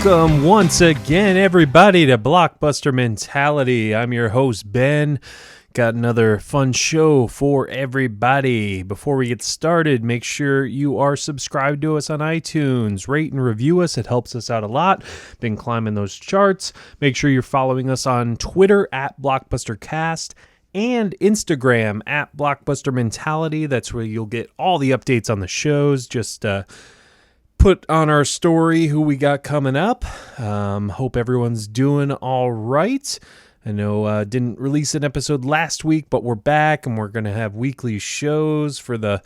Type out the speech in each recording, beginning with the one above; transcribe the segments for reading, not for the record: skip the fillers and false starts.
Welcome once again, everybody, to Blockbuster Mentality. I'm your host, Ben. Got another fun show for everybody. Before we get started, make sure you are subscribed to us on iTunes. Rate and review us. It helps us out a lot. Been climbing those charts. Make sure you're following us on Twitter at BlockbusterCast and Instagram at Blockbuster Mentality. That's where you'll get all the updates on the shows. Just put on our story who we got coming up. Hope everyone's doing all right. I know didn't release an episode last week, but we're back and we're going to have weekly shows for the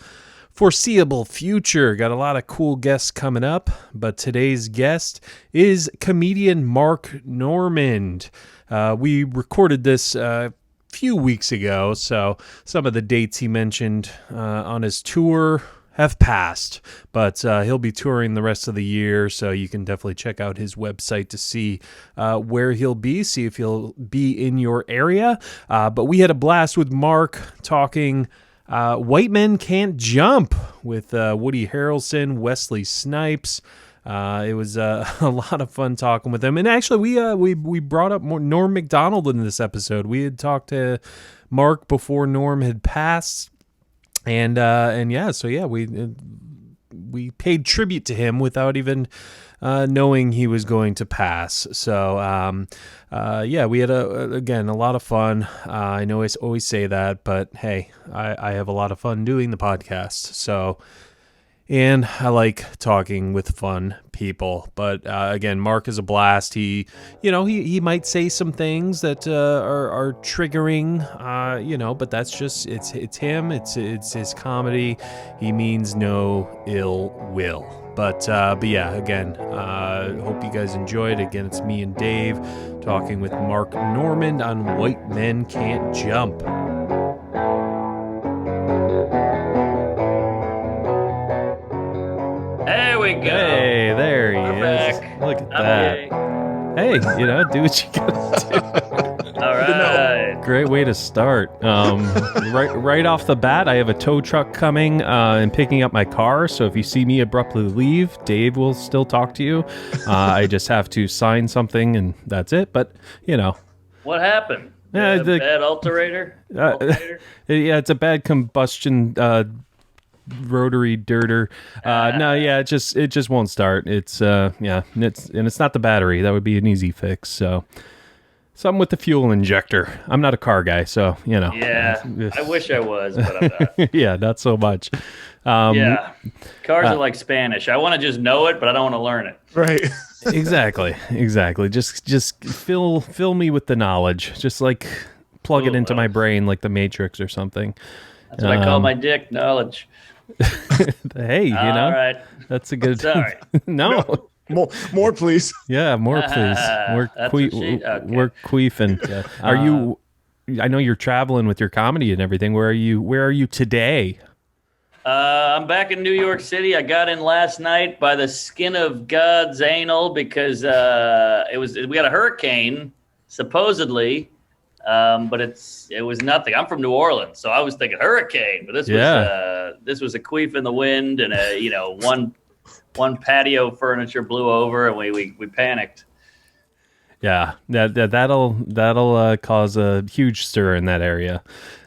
foreseeable future. Got a lot of cool guests coming up, but today's guest is comedian Mark Normand. We recorded this few weeks ago, so some of the dates he mentioned on his tour have passed, but he'll be touring the rest of the year, so you can definitely check out his website to see where he'll be, see if he'll be in your area. But we had a blast with Mark talking White Men Can't Jump with Woody Harrelson, Wesley Snipes. It was a lot of fun talking with him. And actually, we brought up Norm Macdonald in this episode. We had talked to Mark before Norm had passed. And we paid tribute to him without even knowing he was going to pass. So we had a lot of fun. I know I always say that, but hey, I have a lot of fun doing the podcast. So. And I like talking with fun people. But again, Mark is a blast. He might say some things that are triggering, but that's just it's him. It's his comedy. He means no ill will. But yeah, again, hope you guys enjoyed. Again, it's me and Dave talking with Mark Normand on White Men Can't Jump. There we go. Hey, there he is. Back. Look at that. Hey, do what you gotta do. All right. Great way to start. Right off the bat, I have a tow truck coming and picking up my car. So if you see me abruptly leave, Dave will still talk to you. I just have to sign something and that's it. But, What happened? Yeah, bad alterator? Yeah, it's a bad combustion rotary dirter. It just won't start. It's it's not the battery. That would be an easy fix. So something with the fuel injector. I'm not a car guy, so Yeah, I wish I was, but I'm not. Yeah, not so much. Cars are like Spanish. I want to just know it, but I don't want to learn it. Right. Exactly. Just fill me with the knowledge. Just like plug it into my brain like the Matrix or something. That's what I call my dick, knowledge. Hey, All right. That's a good. Sorry. No. More, please. Yeah, more, please. We're queefing. Yeah. Are you? I know you're traveling with your comedy and everything. Where are you today? I'm back in New York City. I got in last night by the skin of God's anal because we got a hurricane supposedly. But it was nothing. I'm from New Orleans, so I was thinking hurricane, but this was a queef in the wind, and one patio furniture blew over, and we panicked. Yeah, that'll cause a huge stir in that area.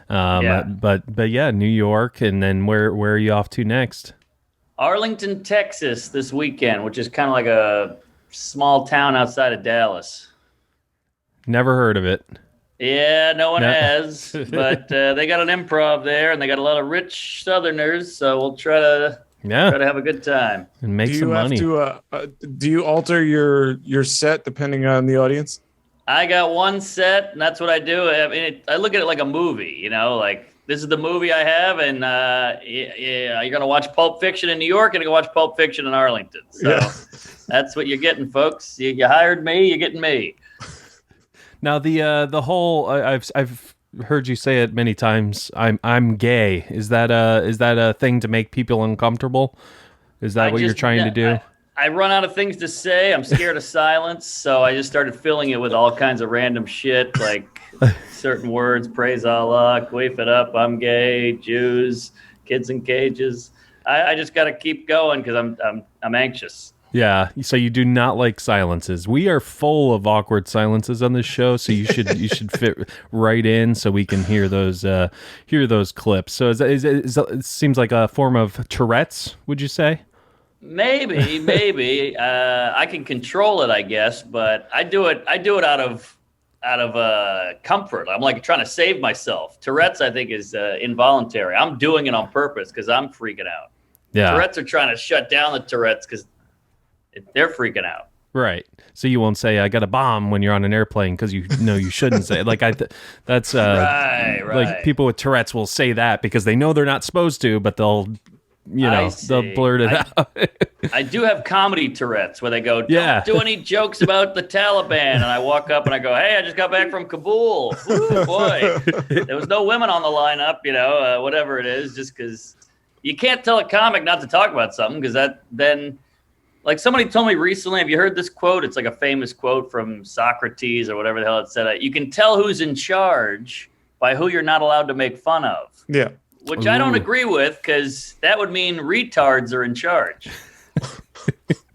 But yeah, New York, and then where are you off to next? Arlington, Texas, this weekend, which is kind of like a small town outside of Dallas. Never heard of it. Yeah, no one has, but they got an improv there, and they got a lot of rich Southerners, so we'll try to have a good time and make some money. Do you alter your set depending on the audience? I got one set, and that's what I do. I mean, I look at it like a movie, like this is the movie I have, and you're gonna watch Pulp Fiction in New York, and you're gonna watch Pulp Fiction in Arlington. So that's what you're getting, folks. You hired me, you're getting me. Now the whole I've heard you say it many times. I'm gay. Is that a thing to make people uncomfortable? Is that what you're trying to do? I run out of things to say. I'm scared of silence, so I just started filling it with all kinds of random shit, like certain words: praise Allah, queef it up, I'm gay, Jews, kids in cages. I just got to keep going because I'm anxious. Yeah, so you do not like silences. We are full of awkward silences on this show, so you should fit right in so we can hear those clips. So it seems like a form of Tourette's, would you say? Maybe. I can control it, I guess, but I do it out of comfort. I'm like trying to save myself. Tourette's, I think, is involuntary. I'm doing it on purpose because I'm freaking out. Yeah. Tourette's are trying to shut down the Tourette's because they're freaking out. Right. So you won't say "I got a bomb" when you're on an airplane because you know you shouldn't say it. Like that's right. Like people with Tourette's will say that because they know they're not supposed to, but they'll blurt it out. I do have comedy Tourette's where they go, "Don't do any jokes about the Taliban," and I walk up and I go, "Hey, I just got back from Kabul. Ooh, boy, there was no women on the lineup. Whatever it is, just because you can't tell a comic not to talk about something because that then." Like somebody told me recently, have you heard this quote? It's like a famous quote from Socrates or whatever the hell it said. You can tell who's in charge by who you're not allowed to make fun of. Yeah. Which I don't agree with because that would mean retards are in charge.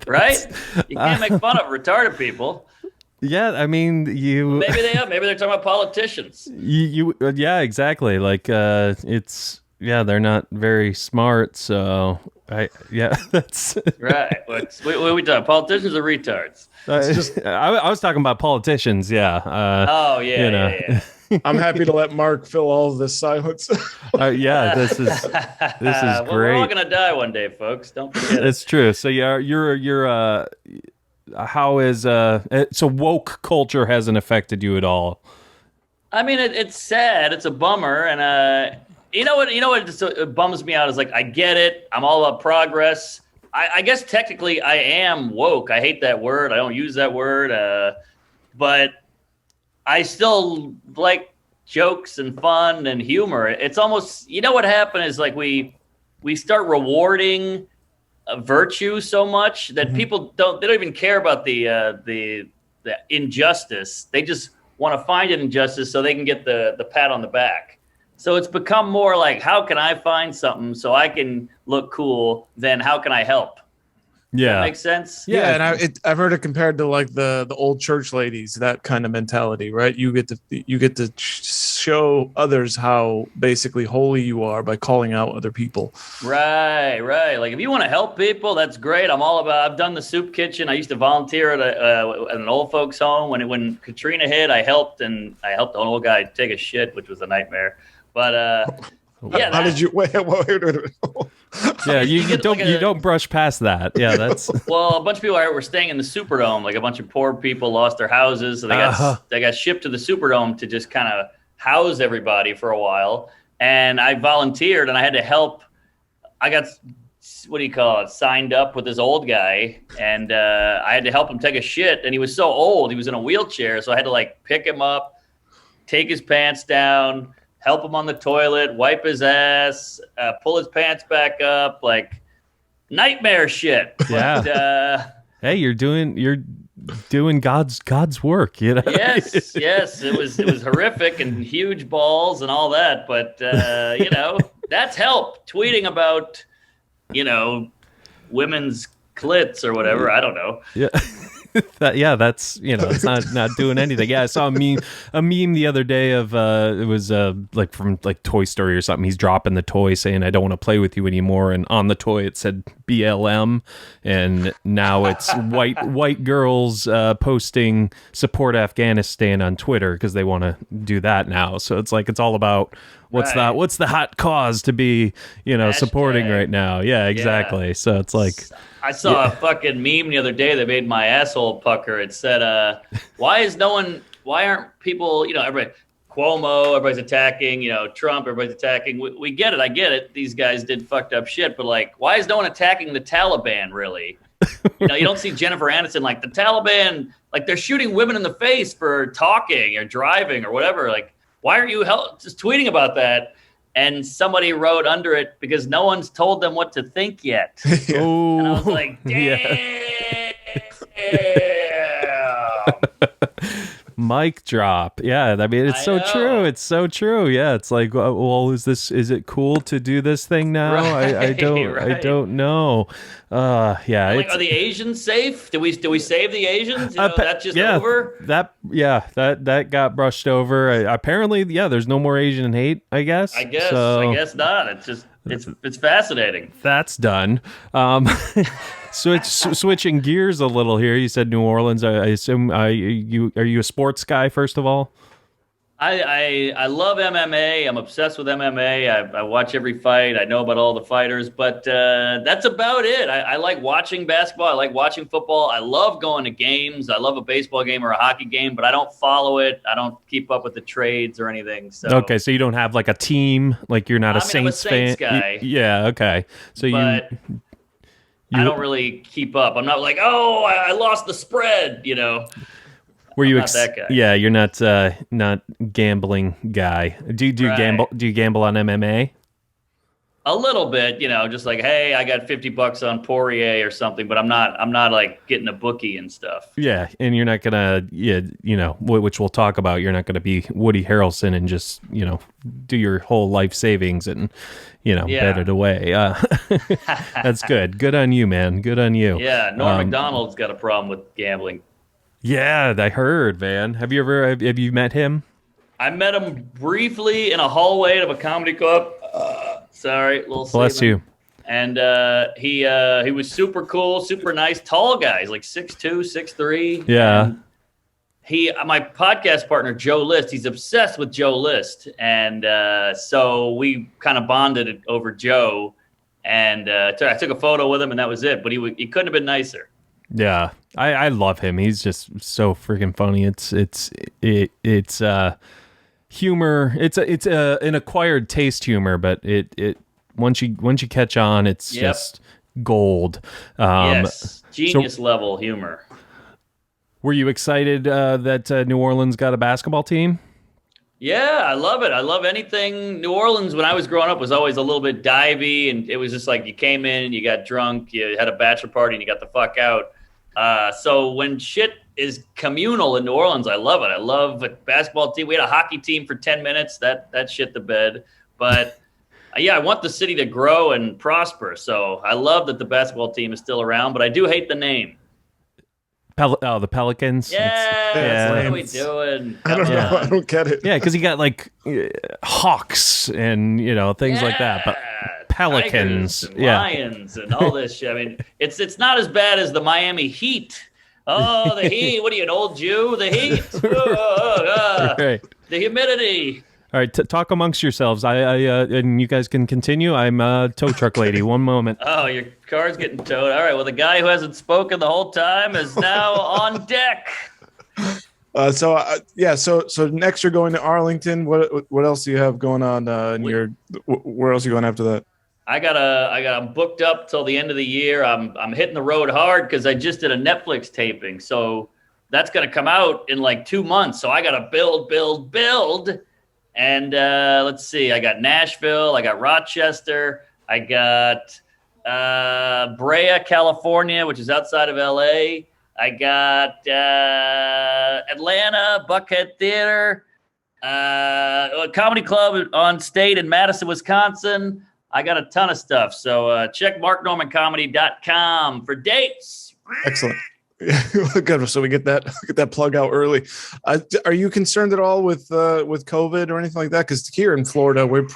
Right? You can't make fun of retarded people. Yeah, I mean, Maybe they are. Maybe they're talking about politicians. Yeah, exactly. Like, they're not very smart, so... that's right. What are we talking? Politicians or retards? I was talking about politicians. Yeah. Yeah. I'm happy to let Mark fill all of this silence. This is well, great. We're all gonna die one day, folks. Don't forget. It's true. So you're how is so woke culture hasn't affected you at all? I mean, it's sad. It's a bummer, and You know what just bums me out is like I get it. I'm all about progress. I guess technically I am woke. I hate that word. I don't use that word. But I still like jokes and fun and humor. It's almost what happened is like we start rewarding virtue so much that people don't even care about the injustice. They just want to find an injustice so they can get the pat on the back. So it's become more like, how can I find something so I can look cool than how can I help? Yeah. That makes sense? Yeah, and I've heard it compared to like the old church ladies, that kind of mentality, right? You get to show others how basically holy you are by calling out other people. Right. Like if you want to help people, that's great. I've done the soup kitchen. I used to volunteer at an old folks home when Katrina hit. I helped an old guy take a shit, which was a nightmare. But how did you wait? Yeah, you don't brush past that. Yeah, that's well, a bunch of people were staying in the Superdome. Like a bunch of poor people lost their houses, so they got shipped to the Superdome to just kind of house everybody for a while. And I volunteered, and I had to help. I got signed up with this old guy, and I had to help him take a shit. And he was so old; he was in a wheelchair, so I had to like pick him up, take his pants down, help him on the toilet, wipe his ass, pull his pants back up, like nightmare shit. Yeah. But, hey, you're doing God's work, you know. Yes, it was horrific and huge balls and all that, but that's help. Tweeting about women's clits or whatever. I don't know. Yeah. That's it's not doing anything. Yeah, I saw a meme the other day of it was like from like Toy Story or something. He's dropping the toy saying, "I don't want to play with you anymore," and on the toy it said BLM, and now it's white girls posting support Afghanistan on Twitter because they want to do that now. So it's like it's all about what's the hot cause to be supporting right now. Yeah, exactly. Yeah. So it's like. I saw a fucking meme the other day that made my asshole pucker. It said, why aren't people, everybody, Cuomo, everybody's attacking, Trump, everybody's attacking. We get it. I get it. These guys did fucked up shit. But like, why is no one attacking the Taliban, really? You don't see Jennifer Aniston, like the Taliban, like they're shooting women in the face for talking or driving or whatever. Like, why aren't you just tweeting about that? And somebody wrote under it because no one's told them what to think yet. Oh, and I was like, damn. Mic drop. Yeah, I mean, it's so true. It's so true. Yeah, it's like, well, is it cool to do this thing now? Right, I don't know. Yeah. Like, are the Asians safe? Do we save the Asians? That's just yeah, over. That got brushed over. Apparently, yeah. There's no more Asian hate. I guess. I guess not. It's just it's fascinating. That's done. Switching gears a little here. You said New Orleans. I assume are you a sports guy first of all? I love MMA. I'm obsessed with MMA. I watch every fight. I know about all the fighters, but that's about it. I like watching basketball. I like watching football. I love going to games. I love a baseball game or a hockey game, but I don't follow it. I don't keep up with the trades or anything. So okay, so you don't have like a team. Like you're not a Saints fan. Guy. Yeah. Okay. So but I don't really keep up. I'm not like, oh, I lost the spread. Were you not that guy. Yeah, you're not gambling guy. Do you gamble? Do you gamble on MMA? A little bit, just like, hey, I got $50 on Poirier or something, but I'm not like getting a bookie and stuff. Yeah, and you're not gonna, which we'll talk about. You're not gonna be Woody Harrelson and just, do your whole life savings and, bet it away. That's good. Good on you, man. Good on you. Yeah, Norm Macdonald's got a problem with gambling. Yeah, I heard, man. Have you met him? I met him briefly in a hallway of a comedy club. Sorry, little bless you. And he was super cool, super nice, tall guy. He's like 6'2", 6'3". Yeah. And my podcast partner Joe List, he's obsessed with Joe List, and so we kind of bonded over Joe. And I took a photo with him, and that was it. But he couldn't have been nicer. Yeah, I love him. He's just so freaking funny. It's humor. It's an acquired taste humor, but it once you catch on, it's just gold. Yes, genius level humor. Were you excited that New Orleans got a basketball team? Yeah, I love it. I love anything. New Orleans, when I was growing up, was always a little bit divey, and it was just like you came in, you got drunk, you had a bachelor party, and you got the fuck out. So when shit is communal in New Orleans, I love it. I love a basketball team. We had a hockey team for 10 minutes. That shit the bed. But yeah, I want the city to grow and prosper. So I love that the basketball team is still around, but I do hate the name. The Pelicans. Yeah, what are we doing? I don't know. I don't get it. Yeah, because you got like Hawks and things like that, but Pelicans, and Lions, and all this shit. I mean, it's not as bad as the Miami Heat. Oh, the Heat! What are you, an old Jew? The Heat. Right. The humidity. All right, talk amongst yourselves. And you guys can continue. I'm a tow truck lady. One moment. Oh, your car's getting towed. All right. Well, the guy who hasn't spoken the whole time is now on deck. So next you're going to Arlington. What else do you have going on where else are you going after that? I'm booked up till the end of the year. I'm hitting the road hard because I just did a Netflix taping. So that's going to come out in like 2 months. So I got to build. And let's see, I got Nashville, I got Rochester, I got Brea, California, which is outside of LA. I got Atlanta, Buckhead Theater, a comedy club on state in Madison, Wisconsin. I got a ton of stuff. So check marknormancomedy.com for dates. Excellent. Good. So we get that plug out early. Are you concerned at all with COVID or anything like that? Because here in Florida, we've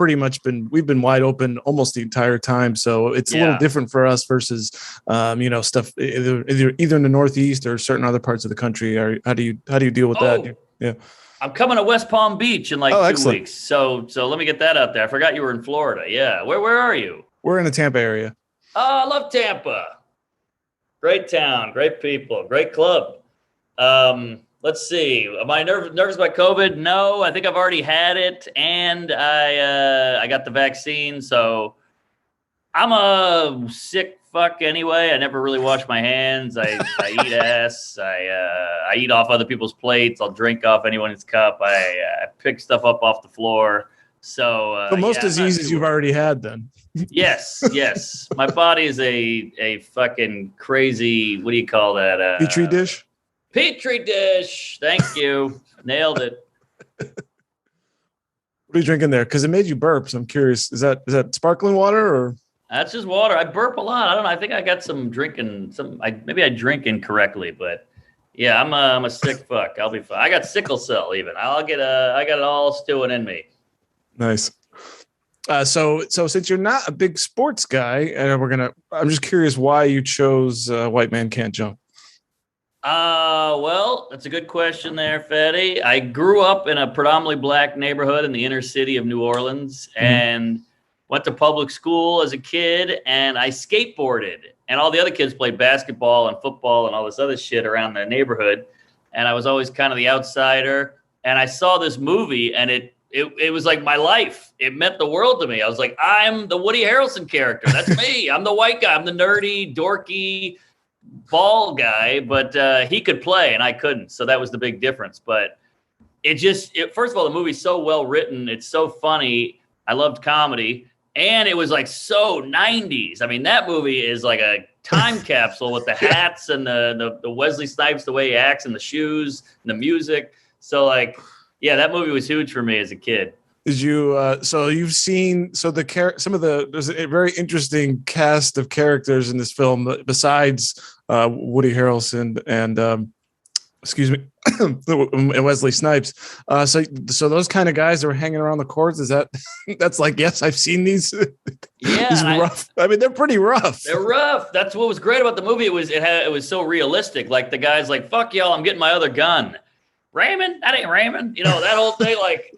been wide open almost the entire time. So it's a little different for us versus stuff either in the Northeast or certain other parts of the country. How do you deal with that? Yeah. I'm coming to West Palm Beach in like 2 excellent. weeks. So let me get that out there. I forgot you were in Florida. Yeah. Where are you? We're in the Tampa area. Oh, I love Tampa. Great town, great people, great club. Let's see. Am I nervous about COVID? No, I think I've already had it, and I got the vaccine. So I'm a sick fuck anyway. I never really wash my hands. I eat ass. I eat off other people's plates. I'll drink off anyone's cup. I pick stuff up off the floor. So most diseases you've already had then. Yes. My body is a fucking crazy, what do you call that? Petri dish? Petri dish. Thank you. Nailed it. What are you drinking there? Because it made you burp. So I'm curious. Is that sparkling water or? That's just water. I burp a lot. I don't know. I think I got some drinking. Maybe I drink incorrectly, but yeah, I'm a sick fuck. I'll be fine. I got sickle cell even. I got it all stewing in me. Nice. So since you're not a big sports guy, I'm just curious why you chose White Man Can't Jump. Well, that's a good question there, Fetty. I grew up in a predominantly black neighborhood in the inner city of New Orleans and went to public school as a kid, and I skateboarded. And all the other kids played basketball and football and all this other shit around the neighborhood. And I was always kind of the outsider. And I saw this movie, and it was like my life. It meant the world to me. I was like, I'm the Woody Harrelson character. That's me. I'm the white guy. I'm the nerdy, dorky, ball guy, but he could play and I couldn't. So that was the big difference. But first of all, the movie's so well written. It's so funny. I loved comedy. And it was like so 90s. I mean, that movie is like a time capsule with the hats and the Wesley Snipes, the way he acts, and the shoes and the music. So like, yeah, that movie was huge for me as a kid. Did you? So you've seen there's a very interesting cast of characters in this film besides Woody Harrelson and and Wesley Snipes. So those kind of guys that were hanging around the courts, that's like, yes, I've seen these. Yeah, these rough. I mean, they're pretty rough. They're rough. That's what was great about the movie. It was so realistic. Like the guy's like, fuck y'all, I'm getting my other gun. Raymond, that ain't Raymond. You know, that whole thing, like.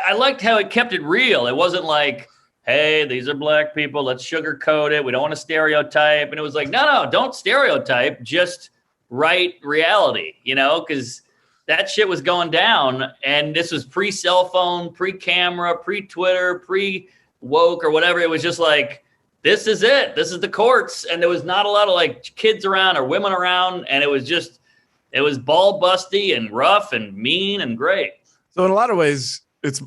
I liked how it kept it real. It wasn't like, hey, these are black people. Let's sugarcoat it. We don't want to stereotype. And it was like, no, don't stereotype. Just write reality, because that shit was going down. And this was pre-cell phone, pre-camera, pre-Twitter, pre-woke or whatever. It was just like, this is it. This is the courts. And there was not a lot of like kids around or women around. And it was ball busty and rough and mean and great. So in a lot of ways, it's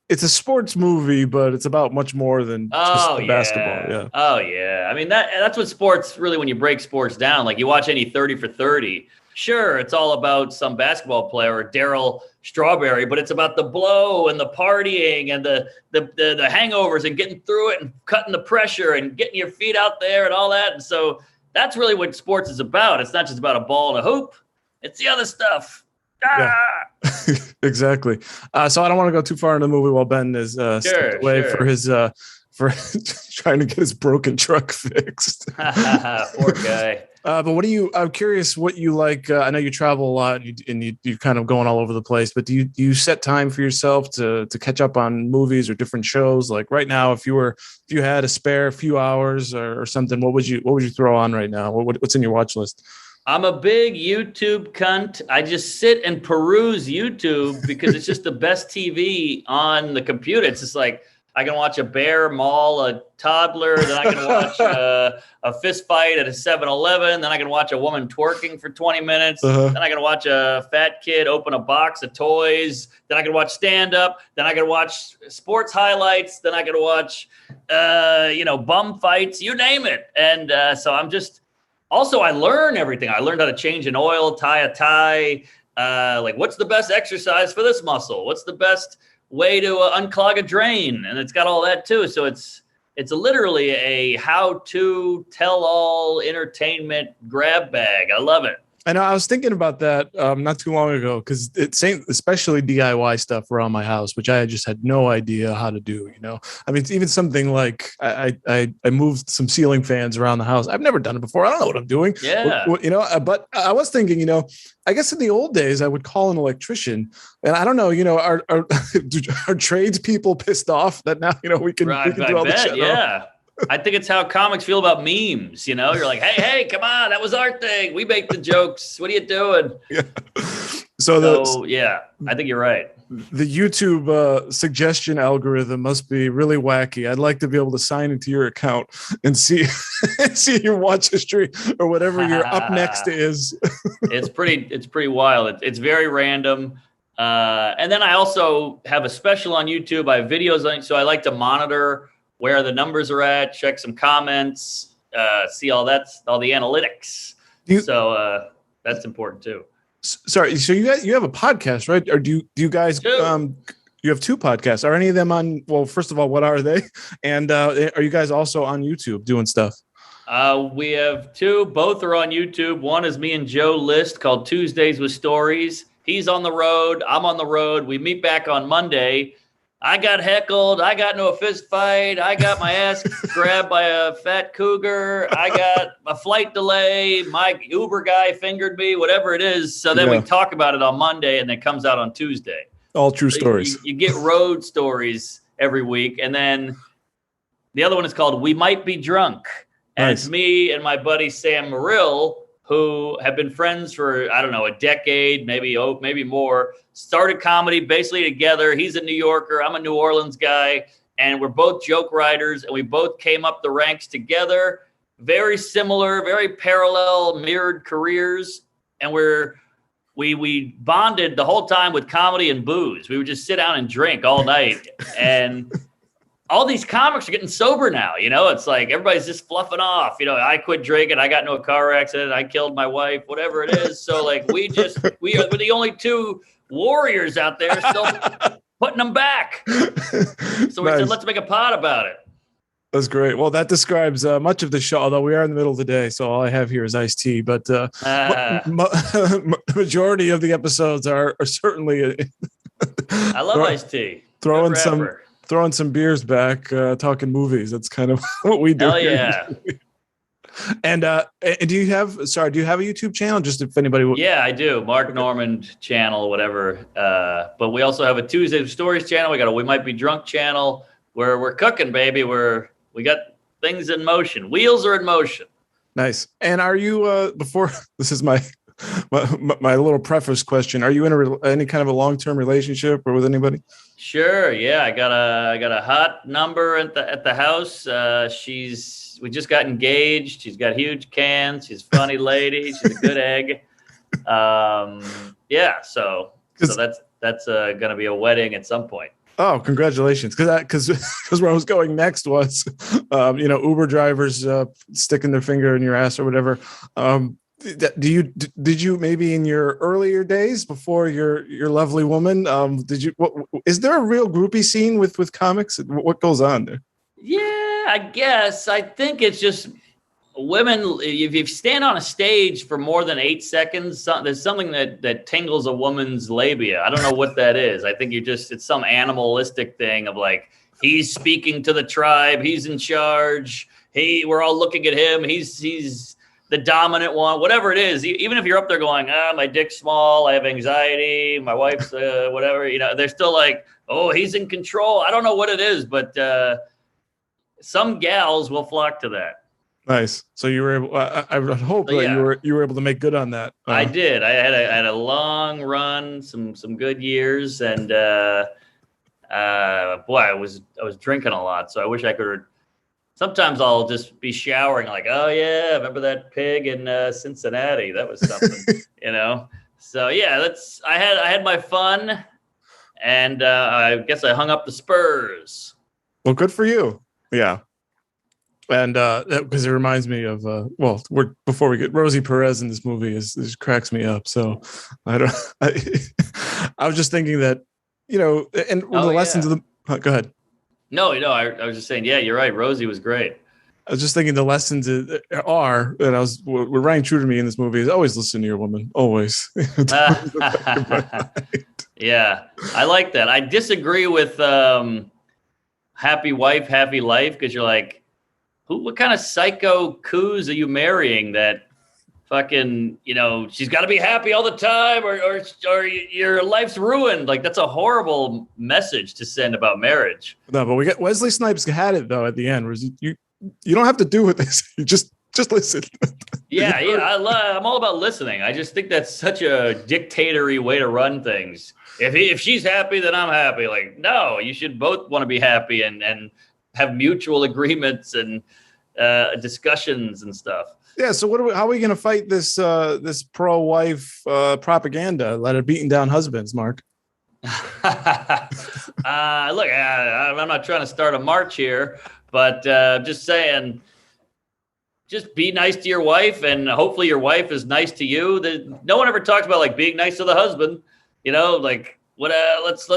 a sports movie, but it's about much more than just the basketball. Yeah. Oh yeah. I mean that's what sports really, when you break sports down, like you watch any 30 for 30. Sure, it's all about some basketball player or Daryl Strawberry, but it's about the blow and the partying and the hangovers and getting through it and cutting the pressure and getting your feet out there and all that. And so that's really what sports is about. It's not just about a ball and a hoop. It's the other stuff. Yeah. Exactly. So I don't want to go too far into the movie while Ben is stepped away for his for trying to get his broken truck fixed. Poor guy. But I'm curious what you like. I know you travel a lot and you're kind of going all over the place, but do you set time for yourself to catch up on movies or different shows? Like right now, if you had a spare few hours or something, what would you throw on right now? What's in your watch list? I'm a big YouTube cunt. I just sit and peruse YouTube because it's just the best TV on the computer. It's just like I can watch a bear maul a toddler, then I can watch a fist fight at a 7-Eleven, then I can watch a woman twerking for 20 minutes, then I can watch a fat kid open a box of toys, then I can watch stand-up, then I can watch sports highlights, then I can watch bum fights, you name it. And so I'm just... Also, I learn everything. I learned how to change an oil, tie a tie. Like, what's the best exercise for this muscle? What's the best way to unclog a drain? And it's got all that too. So it's literally a how-to tell-all entertainment grab bag. I love it. I know. I was thinking about that not too long ago because it's especially DIY stuff around my house, which I just had no idea how to do. I mean, it's even something like I moved some ceiling fans around the house. I've never done it before. I don't know what I'm doing. Yeah. But I was thinking, I guess in the old days I would call an electrician, and I don't know, are tradespeople pissed off that now we can do all this shit? Yeah. I think it's how comics feel about memes. You're like, hey, come on, that was our thing. We make the jokes. What are you doing? Yeah. Yeah, I think you're right. The YouTube suggestion algorithm must be really wacky. I'd like to be able to sign into your account and see your watch history or whatever your up next is. It's pretty wild. It's very random. And then I also have a special on YouTube. I have videos on it, so I like to monitor where the numbers are at, check some comments, see all the analytics. That's That's important too. Sorry, so you have a podcast, right? Or do you guys you have two podcasts? Are any of them on? Well, first of all, what are they? And are you guys also on YouTube doing stuff? We have two. Both are on YouTube. One is me and Joe List called Tuesdays with Stories. He's on the road. I'm on the road. We meet back on Monday. I got heckled. I got into a fist fight. I got my ass grabbed by a fat cougar. I got a flight delay. My Uber guy fingered me, whatever it is. So then we talk about it on Monday, and it comes out on Tuesday. All true stories. You get road stories every week. And then the other one is called We Might Be Drunk. And It's me and my buddy Sam Morrill, who have been friends for, I don't know, a decade, maybe more. Started comedy basically together. He's a New Yorker. I'm a New Orleans guy. And we're both joke writers. And we both came up the ranks together. Very similar, very parallel, mirrored careers. And we bonded the whole time with comedy and booze. We would just sit down and drink all night. And all these comics are getting sober now. It's like everybody's just fluffing off. I quit drinking. I got into a car accident. I killed my wife, whatever it is. So like we're the only two warriors out there still putting them back. So we said, let's make a pod about it. That's great. Well, that describes much of the show, although we are in the middle of the day, so all I have here is iced tea. But majority of the episodes are certainly. I love iced tea. Throwing some beers back, talking movies. That's kind of what we do. Hell yeah. And do you have a YouTube channel? Just if anybody would. Yeah, I do. Mark Normand channel, whatever. But we also have a Tuesday Stories channel. We got a We Might Be Drunk channel where we're cooking, baby. We got things in motion. Wheels are in motion. Nice. And are you before this is my little preface question, are you in any kind of a long-term relationship or with anybody? Sure. Yeah, I got a hot number at the house. We just got engaged. She's got huge cans. She's a funny lady. She's a good egg. Yeah. So that's going to be a wedding at some point. Oh, congratulations! Because where I was going next was, Uber drivers sticking their finger in your ass or whatever. Did you maybe in your earlier days before your lovely woman? Is there a real groupie scene with comics? What goes on there? Yeah, I guess. I think it's just women. If you stand on a stage for more than 8 seconds, there's something that tingles a woman's labia. I don't know what that is. I think it's some animalistic thing of like, he's speaking to the tribe. He's in charge. We're all looking at him. He's the dominant one, whatever it is. Even if you're up there going, my dick's small, I have anxiety, my wife's whatever, they're still like, oh, he's in control. I don't know what it is, but some gals will flock to that. Nice. So you were able. I would hope that you were able to make good on that. I did. I had a long run, some good years, and boy, I was drinking a lot. So I wish I could. Sometimes I'll just be showering, like, oh yeah, remember that pig in Cincinnati? That was something, So yeah, I had my fun, and I guess I hung up the spurs. Well, good for you. Yeah. And because it reminds me of before we get Rosie Perez in this movie is cracks me up. So I was just thinking that, and the lessons of the go ahead. No, I was just saying, yeah, you're right. Rosie was great. I was just thinking the lessons are, and what rang true to me in this movie is always listen to your woman. Always. Yeah, I like that. I disagree with happy wife, happy life, because you're like, what kind of psycho coos are you marrying that fucking, she's got to be happy all the time or your life's ruined? Like, that's a horrible message to send about marriage. No, but we got Wesley Snipes had it though at the end. Whereas you don't have to do with this. You just listen. Yeah. I'm all about listening. I just think that's such a dictatory way to run things. If she's happy, then I'm happy. Like, no, you should both want to be happy and have mutual agreements and discussions and stuff. Yeah. So how are we going to fight this pro-wife propaganda that are beating down husbands, Mark? Look, I'm not trying to start a march here, but just saying, just be nice to your wife, and hopefully your wife is nice to you. No one ever talks about like being nice to the husband, like what? Let's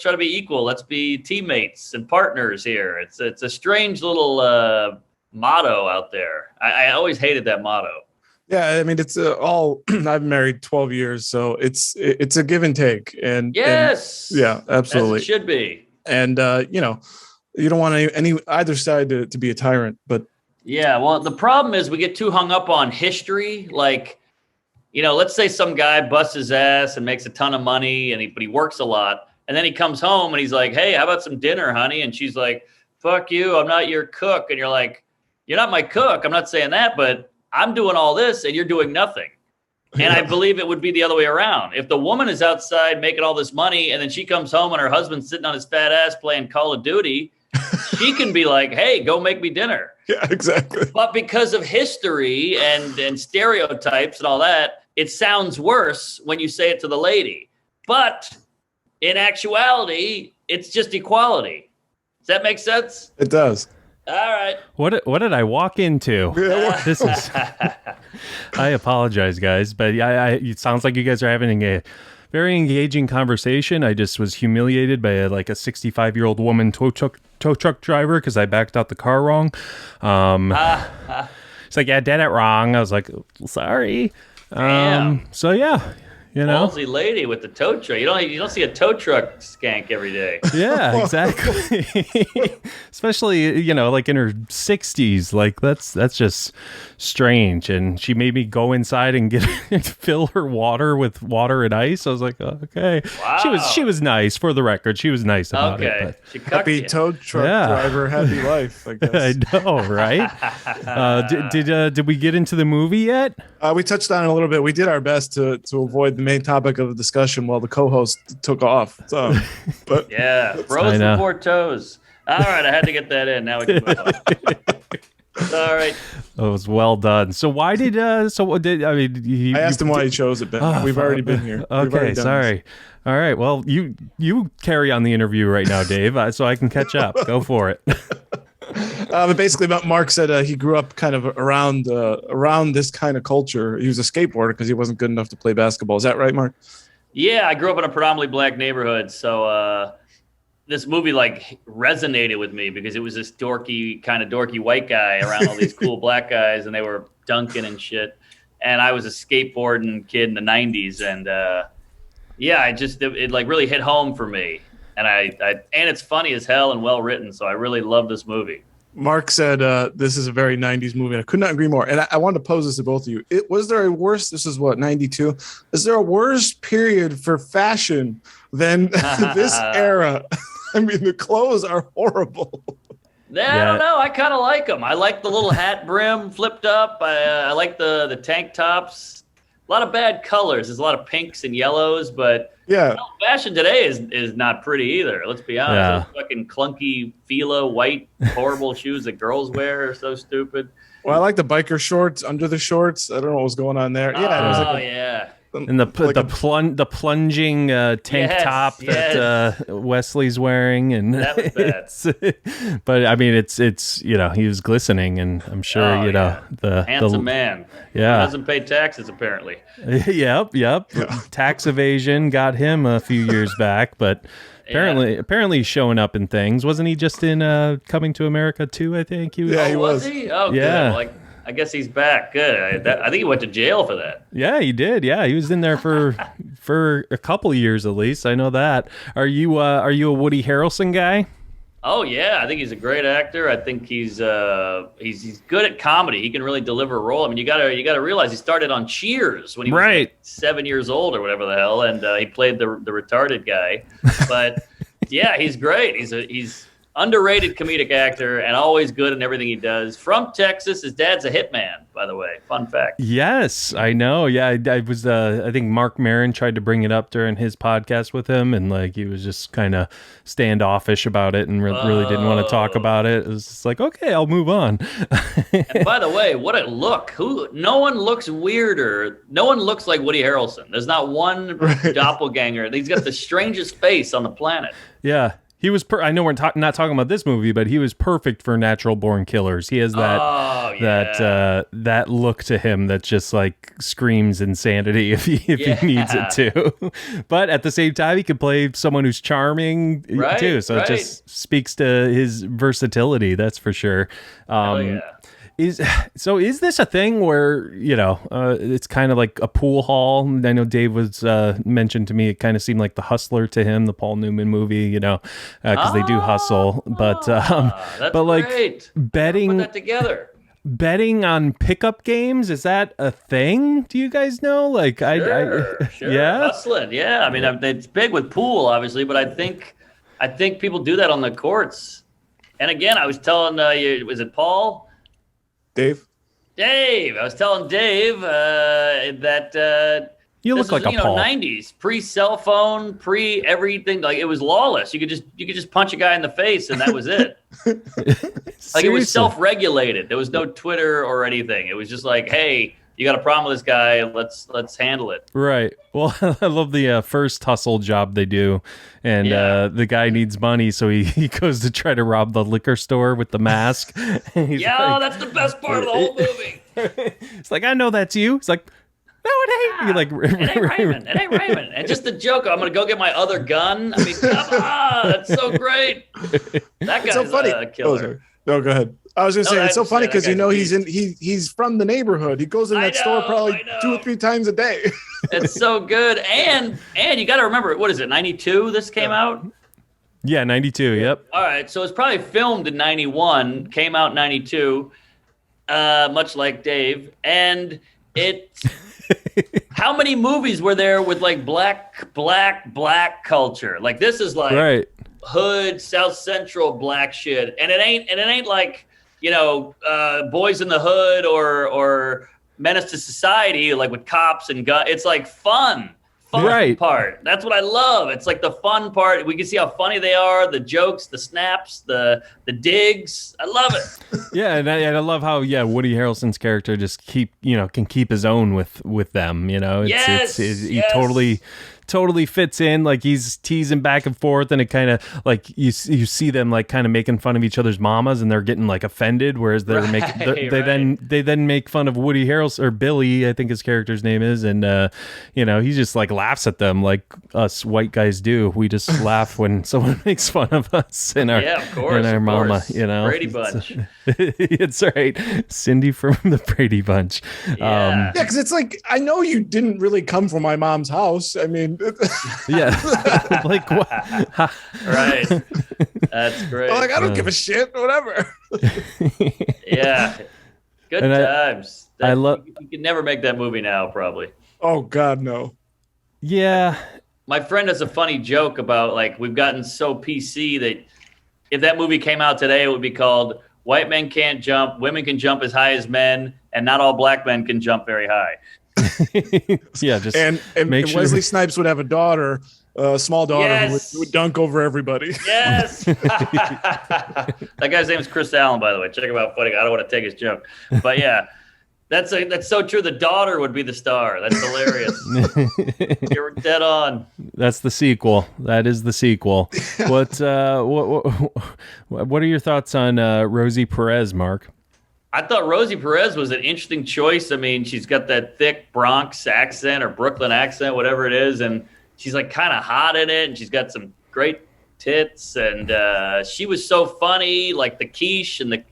try to be equal. Let's be teammates and partners here. It's a strange little motto out there. I always hated that motto. Yeah, I mean, it's all. I've been married 12 years, so it's a give and take, and yes, yeah, absolutely, as it should be. And you don't want any either side to be a tyrant, but yeah, well, the problem is we get too hung up on history, like. Let's say some guy busts his ass and makes a ton of money, but he works a lot, and then he comes home and he's like, "Hey, how about some dinner, honey?" And she's like, "Fuck you, I'm not your cook." And you're like, "You're not my cook. I'm not saying that, but I'm doing all this and you're doing nothing." And I believe it would be the other way around. If the woman is outside making all this money and then she comes home and her husband's sitting on his fat ass playing Call of Duty, she can be like, "Hey, go make me dinner." Yeah, exactly. But because of history and stereotypes and all that, it sounds worse when you say it to the lady. But in actuality, it's just equality. Does that make sense? It does. All right. What did I walk into? This is. I apologize, guys, but it sounds like you guys are having a very engaging conversation. I just was humiliated by a 65-year-old woman tow truck driver because I backed out the car wrong. It's like, "Yeah, I did it wrong." I was like, "Sorry." So yeah, ballsy lady with the tow truck. You don't see a tow truck skank every day. Yeah, exactly. Especially, like in her 60s. Like that's just strange. And she made me go inside and fill her water with water and ice. I was like, oh, okay. Wow. She was nice, for the record. She was nice about it. She happy tow truck driver, happy life, I guess. I know, right? Did we get into the movie yet? We touched on it a little bit. We did our best to avoid the main topic of the discussion while the co-host took off. So, but yeah, bros before toes. All right, I had to get that in. Now we can move on. All right. That was well done. So why did I asked him why he chose it, Ben. We've already been here. Okay, sorry. This. All right. Well, you carry on the interview right now, Dave, so I can catch up. Go for it. But basically, Mark said he grew up kind of around this kind of culture. He was a skateboarder because he wasn't good enough to play basketball. Is that right, Mark? Yeah, I grew up in a predominantly black neighborhood, so this movie resonated with me because it was this dorky white guy around all these cool black guys, and they were dunking and shit. And I was a skateboarding kid in the '90s, and it really hit home for me. And and it's funny as hell and well written, so I really love this movie. Mark said this is a very 90s movie, and I could not agree more. And I wanted to pose this to both of you. Was there a worse, this is what, 92? Is there a worse period for fashion than this era? I mean, the clothes are horrible. I don't know. I kind of like them. I like the little hat brim flipped up. I like the tank tops. A lot of bad colors. There's a lot of pinks and yellows, but fashion today is not pretty either. Let's be honest. Yeah. Those fucking clunky Fila white horrible shoes that girls wear are so stupid. Well, I like the biker shorts under the shorts. I don't know what was going on there. Yeah. And the plunging tank top that Wesley's wearing, and that was bad. But I mean, it's he was glistening, and I'm sure the handsome man. Yeah, doesn't pay taxes apparently. Yep. Tax evasion got him a few years back, but apparently he's showing up in things. Wasn't he just in Coming to America too? I think he was. Yeah, he was. Was he? Oh, yeah. Good. I guess he's back. Good. I think he went to jail for that. Yeah, he did. Yeah, he was in there for a couple of years at least. I know that. Are you a Woody Harrelson guy? Oh yeah, I think he's a great actor. I think he's good at comedy. He can really deliver a role. I mean, you gotta realize he started on Cheers when he was 7 years old or whatever the hell, and he played the retarded guy. But yeah, he's great. He's underrated comedic actor and always good in everything he does. From Texas, his dad's a hitman, by the way. Fun fact. Yes, I know. Yeah, I was. I think Mark Maron tried to bring it up during his podcast with him, and he was just kind of standoffish about it and really didn't want to talk about it. It was just like, okay, I'll move on. And by the way, what a look! No one looks weirder. No one looks like Woody Harrelson. There's not one doppelganger. He's got the strangest face on the planet. Yeah. He was. I know we're not talking about this movie, but he was perfect for Natural Born Killers. He has that. Oh that look to him that just like screams insanity if he needs it to. But at the same time, he can play someone who's charming too. So it just speaks to his versatility. That's for sure. Is this a thing where, it's kind of like a pool hall? I know Dave was mentioned to me. It kind of seemed like The Hustler to him, the Paul Newman movie, because they do hustle. But like great. betting, put that together. Betting on pickup games, is that a thing? Do you guys know? Like, sure. Yeah, hustling. Yeah, I mean, it's big with pool, obviously, but I think people do that on the courts. And again, I was telling you, was it Paul? Dave, I was telling Dave that you look like a Paul. 90s, pre-cell phone, pre-everything. Like, it was lawless. You could just punch a guy in the face, and that was it. Like, it was self-regulated. There was no Twitter or anything. It was just like, hey, you got a problem with this guy? Let's handle it. Right. Well, I love the first hustle job they do, and the guy needs money, so he goes to try to rob the liquor store with the mask. That's the best part of the whole movie. It's like, I know that's you. It's like, no, it ain't. You're like, it ain't Raymond. And just the joke, I'm gonna go get my other gun. I mean, come on, that's so great. That guy's so funny. A killer. No, go ahead. I was gonna say it's so funny because he's from the neighborhood. He goes in that store probably 2 or 3 times a day. It's so good, and you got to remember, what is it? 92? This came out. Yeah, 92. Yep. All right, so it's probably filmed in 91, came out in 92, much like Dave, and it. How many movies were there with like black culture? Like, this is like right. Hood, South Central black shit, and it ain't like, Boys in the Hood or Menace to Society, like with cops and guns. It's like fun right. part. That's what I love. It's like the fun part. We can see how funny they are, the jokes, the snaps, the digs. I love it. Yeah, and I love how Woody Harrelson's character just can keep his own with them. He totally fits in. Like, he's teasing back and forth, and it kind of like you see them like kind of making fun of each other's mamas, and they're getting like offended, whereas they then make fun of Woody Harrelson, or Billy, I think his character's name is, and he just like laughs at them like us white guys do. We just laugh when someone makes fun of us and our mama. Brady Bunch. It's right, Cindy from the Brady Bunch. Yeah, because it's like, I know you didn't really come from my mom's house. I mean, yeah, like what? Right. That's great. Like, I don't give a shit. Whatever. Yeah, good times. You could never make that movie now, probably. Oh God, no. Yeah. My friend has a funny joke about, like, we've gotten so PC that if that movie came out today, it would be called "White Men Can't Jump, Women Can Jump as High as Men, and Not All Black Men Can Jump Very High." Yeah, just and Wesley Snipes would have a daughter, a small daughter, who would dunk over everybody. Yes. That guy's name is Chris Allen, by the way. Check him out. Funny. I don't want to take his joke, but yeah, that's so true. The daughter would be the star. That's hilarious. You're dead on. That's the sequel. That is the sequel. What are your thoughts on Rosie Perez, Mark? I thought Rosie Perez was an interesting choice. I mean, she's got that thick Bronx accent or Brooklyn accent, whatever it is, and she's like kind of hot in it, and she's got some great tits, and she was so funny, like the quiche, and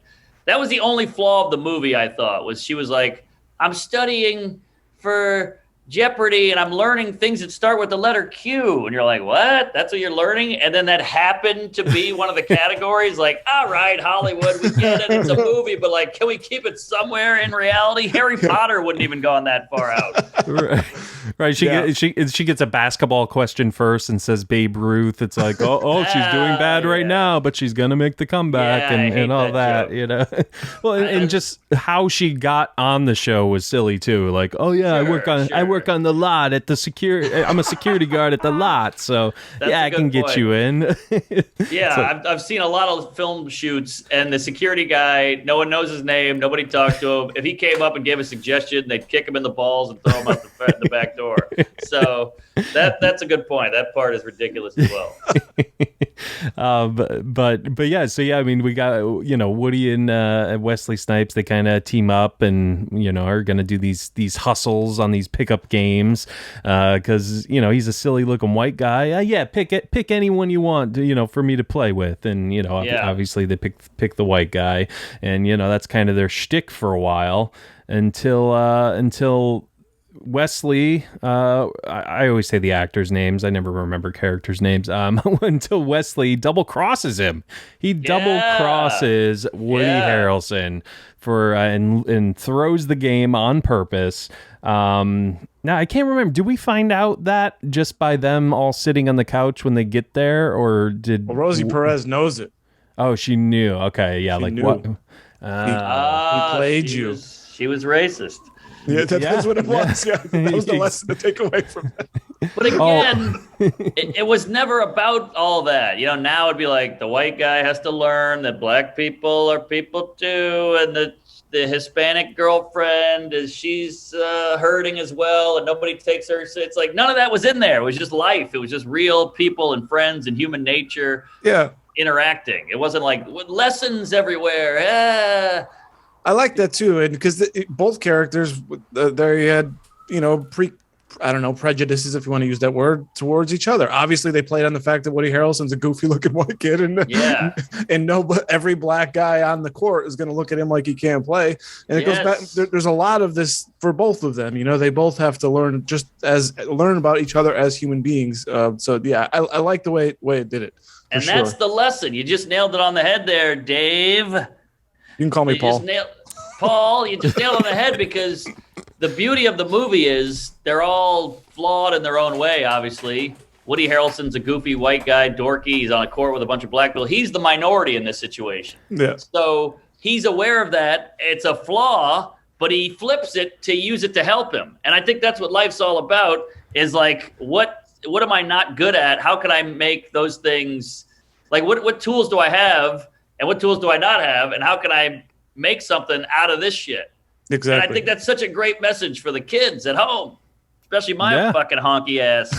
that was the only flaw of the movie, I thought, was she was like, I'm studying for Jeopardy, and I'm learning things that start with the letter Q. And you're like, what? That's what you're learning? And then that happened to be one of the categories. Like, all right, Hollywood, we get it. It's a movie, but like, can we keep it somewhere in reality? Harry Potter wouldn't even gone that far out. Right. She gets a basketball question first and says Babe Ruth. It's like, oh, she's doing bad right now, but she's gonna make the comeback and all that. Well, and just how she got on the show was silly too. Like, oh yeah, I work on the lot at the security. I'm a security guard at the lot, so I can get you in. I've seen a lot of film shoots, and the security guy, no one knows his name, nobody talks to him. If he came up and gave a suggestion, they'd kick him in the balls and throw him out the back door. So that's a good point. That part is ridiculous as well. But yeah, so yeah, I mean, we got Woody and Wesley Snipes. They kind of team up and are gonna do these hustles on these pickup games because he's a silly looking white guy. Yeah, pick anyone you want for me to play with, and obviously they pick the white guy, and that's kind of their shtick for a while until Wesley, I always say the actors' names. I never remember characters' names. Until Wesley double crosses him. He double crosses Woody Harrelson for and throws the game on purpose. Now I can't remember. Do we find out that just by them all sitting on the couch when they get there, or did Rosie Perez knows it? Oh, she knew. Okay, yeah, she like knew. what? He played you. She was racist. Yeah, that's what it was. Yeah, that was the lesson to take away from that. But again, it was never about all that. Now it'd be like the white guy has to learn that black people are people too, and the Hispanic girlfriend she's hurting as well, and nobody takes her. So it's like none of that was in there. It was just life. It was just real people and friends and human nature. Yeah, interacting. It wasn't like lessons everywhere. I like that too, and because both characters, they had prejudices, if you want to use that word, towards each other. Obviously, they played on the fact that Woody Harrelson's a goofy-looking white kid, and every black guy on the court is going to look at him like he can't play. And it goes back. There's a lot of this for both of them. They both have to learn about each other as human beings. So yeah, I like the way it did it. And that's the lesson. You just nailed it on the head there, Dave. You can call me Paul. Paul, you just nailed it on the head, because the beauty of the movie is they're all flawed in their own way, obviously. Woody Harrelson's a goofy white guy, dorky. He's on a court with a bunch of black people. He's the minority in this situation. Yeah. So he's aware of that. It's a flaw, but he flips it to use it to help him. And I think that's what life's all about, is like, what am I not good at? How can I make those things, like what tools do I have and what tools do I not have? And how can I make something out of this shit? Exactly. And I think that's such a great message for the kids at home, especially my fucking honky ass.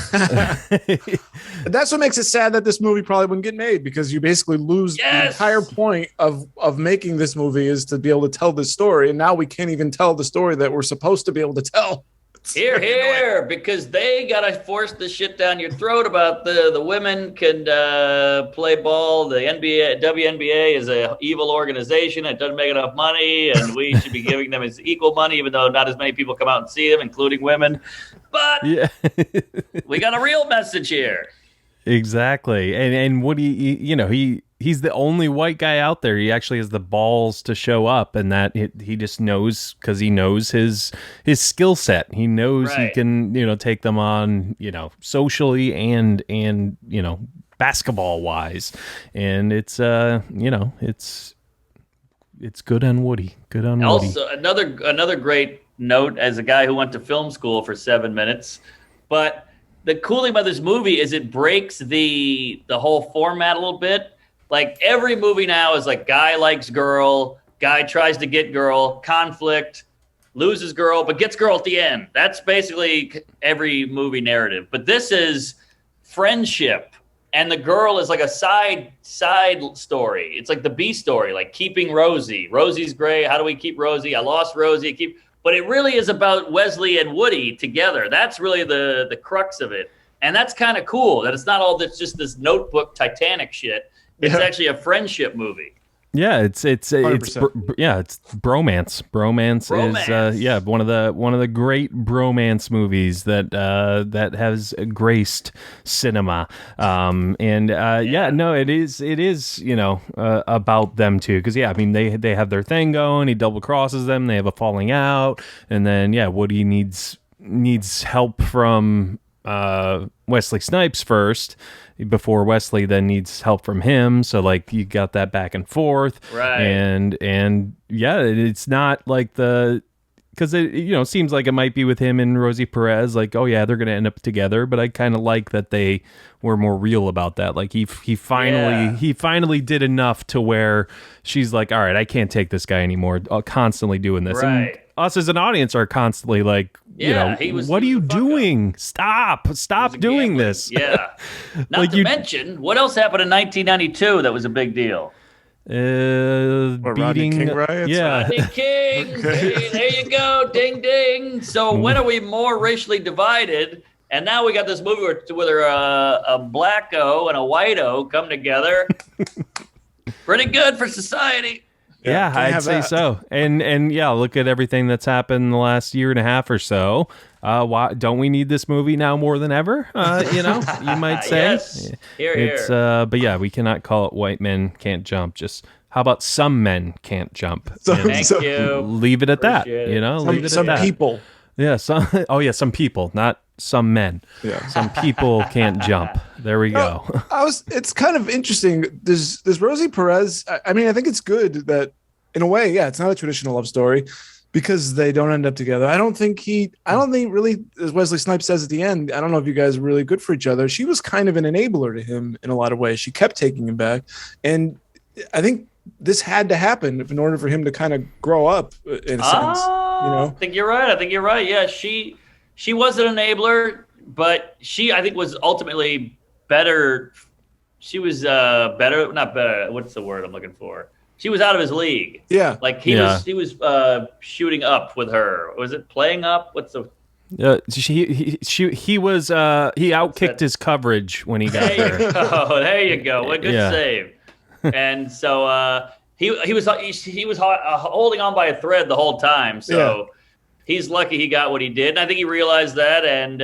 That's what makes it sad that this movie probably wouldn't get made, because you basically lose the entire point of making this movie is to be able to tell this story. And now we can't even tell the story that we're supposed to be able to tell. Here, because they got to force the shit down your throat about the women can play ball. The WNBA is a evil organization. It doesn't make enough money, and we should be giving them as equal money, even though not as many people come out and see them, including women. But we got a real message here. Exactly. And Woody, he's the only white guy out there. He actually has the balls to show up, and that he just knows, because he knows his skill set. He knows he can, take them on, socially and basketball wise. And it's it's good on Woody. Good on Woody. Also, another great note as a guy who went to film school for 7 minutes, but the cool thing about this movie is it breaks the whole format a little bit. Like every movie now is like guy likes girl, guy tries to get girl, conflict, loses girl, but gets girl at the end. That's basically every movie narrative. But this is friendship, and the girl is like a side story. It's like the B story, like keeping Rosie. Rosie's great. How do we keep Rosie? I lost Rosie. But it really is about Wesley and Woody together. That's really the crux of it. And that's kind of cool, that it's not all that's just this Notebook Titanic shit. It's actually a friendshhave movie. Yeah, it's bromance. Bromance is one of the great bromance movies that has graced cinema. It is about them too, because I mean they have their thing going. He double crosses them. They have a falling out, and then Woody needs help from Wesley Snipes first, before Wesley then needs help from him. So like you got that back and forth, right? And it's not like because it seems like it might be with him and Rosie Perez. Like, oh yeah, they're gonna end up together. But I kind of like that they were more real about that. Like he finally did enough to where she's like, all right, I can't take this guy anymore. Constantly doing this, Right. and us as an audience are constantly like, what are you doing? Stop doing this. Yeah. Not Like to mention, what else happened in 1992 that was a big deal? Rodney King riots? Yeah. Rodney King. Hey, there you go. Ding, ding. So when are we more racially divided? And now we got this movie where a black-o and a white-o come together. Pretty good for society. Yeah, I'd say so. And yeah, look at everything that's happened in the last year and a half or so. Why don't we need this movie now more than ever? You might say. Yes. Here. But yeah, we cannot call it white men can't jump. Just how about some men can't jump? Thank you. Leave it at that. Appreciate it. Leave it Some at that. people. Yeah, some people, not some men. Yeah. Some people can't jump. There we go. It's kind of interesting. There's Rosie Perez. I mean, I think it's good that in a way, yeah, it's not a traditional love story because they don't end up together. I don't think really, as Wesley Snipes says at the end, I don't know if you guys are really good for each other. She was kind of an enabler to him in a lot of ways. She kept taking him back. And I think this had to happen in order for him to kind of grow up in a sense. I think you're right. Yeah, she was an enabler, but I think was ultimately better. She was not better. What's the word I'm looking for? She was out of his league. Yeah. Like he was shooting up with her. Was it playing up? What's the he outkicked his coverage when he got there. There you go. What a good save. And so he was holding on by a thread the whole time. So he's lucky he got what he did. And I think he realized that. And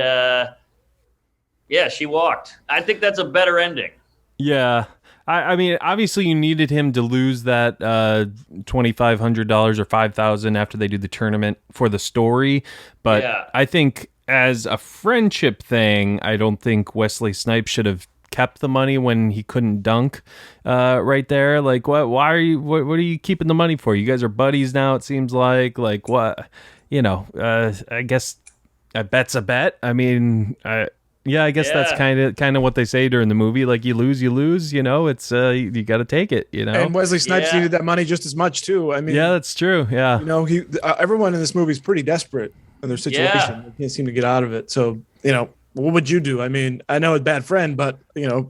she walked. I think that's a better ending. Yeah. I mean, obviously you needed him to lose that $2,500 or $5,000 after they do the tournament for the story. But I think as a friendship thing, I don't think Wesley Snipes should have kept the money when he couldn't dunk right there. Like, what are you keeping the money for? You guys are buddies now, it seems like. Like, what? I guess a bet's a bet. I mean, I guess that's kind of what they say during the movie. Like, you lose, it's you got to take it, And Wesley Snipes needed that money just as much too. I mean, yeah, that's true. Yeah, everyone in this movie is pretty desperate in their situation. Yeah. They can't seem to get out of it. So, what would you do? I mean, I know it's bad friend, but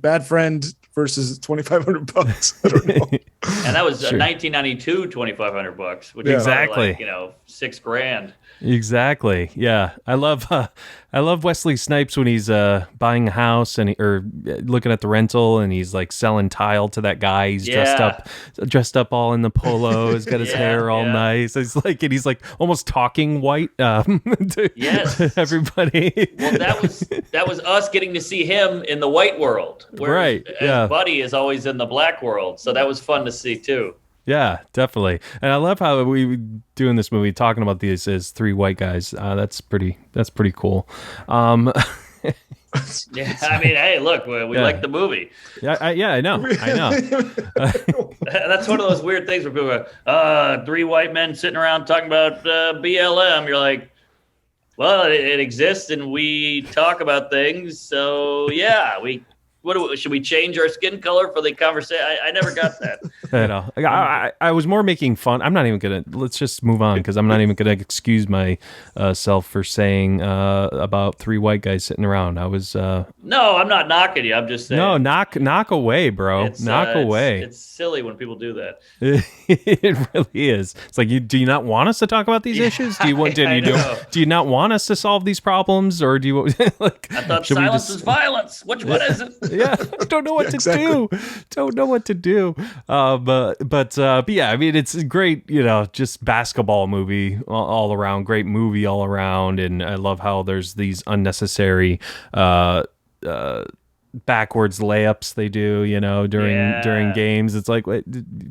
bad friend versus $2,500. I don't know. And that was 1992 $2,500, which exactly is like, $6,000. Exactly. Yeah, I love Wesley Snipes when he's buying a house or looking at the rental, and he's like selling tile to that guy. He's dressed up all in the polo. He's got his hair all nice. He's like almost talking white to everybody. Well, that was us getting to see him in the white world, right? Yeah, Buddy is always in the black world, so that was fun to see too. Yeah, definitely. And I love how we do in this movie talking about these as three white guys. That's pretty cool. I mean, hey, look, we like the movie. Yeah, I know. That's one of those weird things where people are, three white men sitting around talking about BLM. You're like, well, it exists and we talk about things. So yeah, should we change our skin color for the conversation? I never got that. I know. I was more making fun. I'm not even gonna. Let's just move on because I'm not even gonna excuse myself for saying about three white guys sitting around. I was. No, I'm not knocking you. I'm just saying. No, knock away, bro. Knock away. It's silly when people do that. It really is. It's like, do you not want us to talk about these issues? Do you not want us to solve these problems, or do you like? I thought silence is violence. Which one is it? Yeah, I don't know what to do. Don't know what to do. But yeah, I mean, it's a great, just basketball movie all around. Great movie all around, and I love how there's these unnecessary backwards layups they do, during games. It's like, why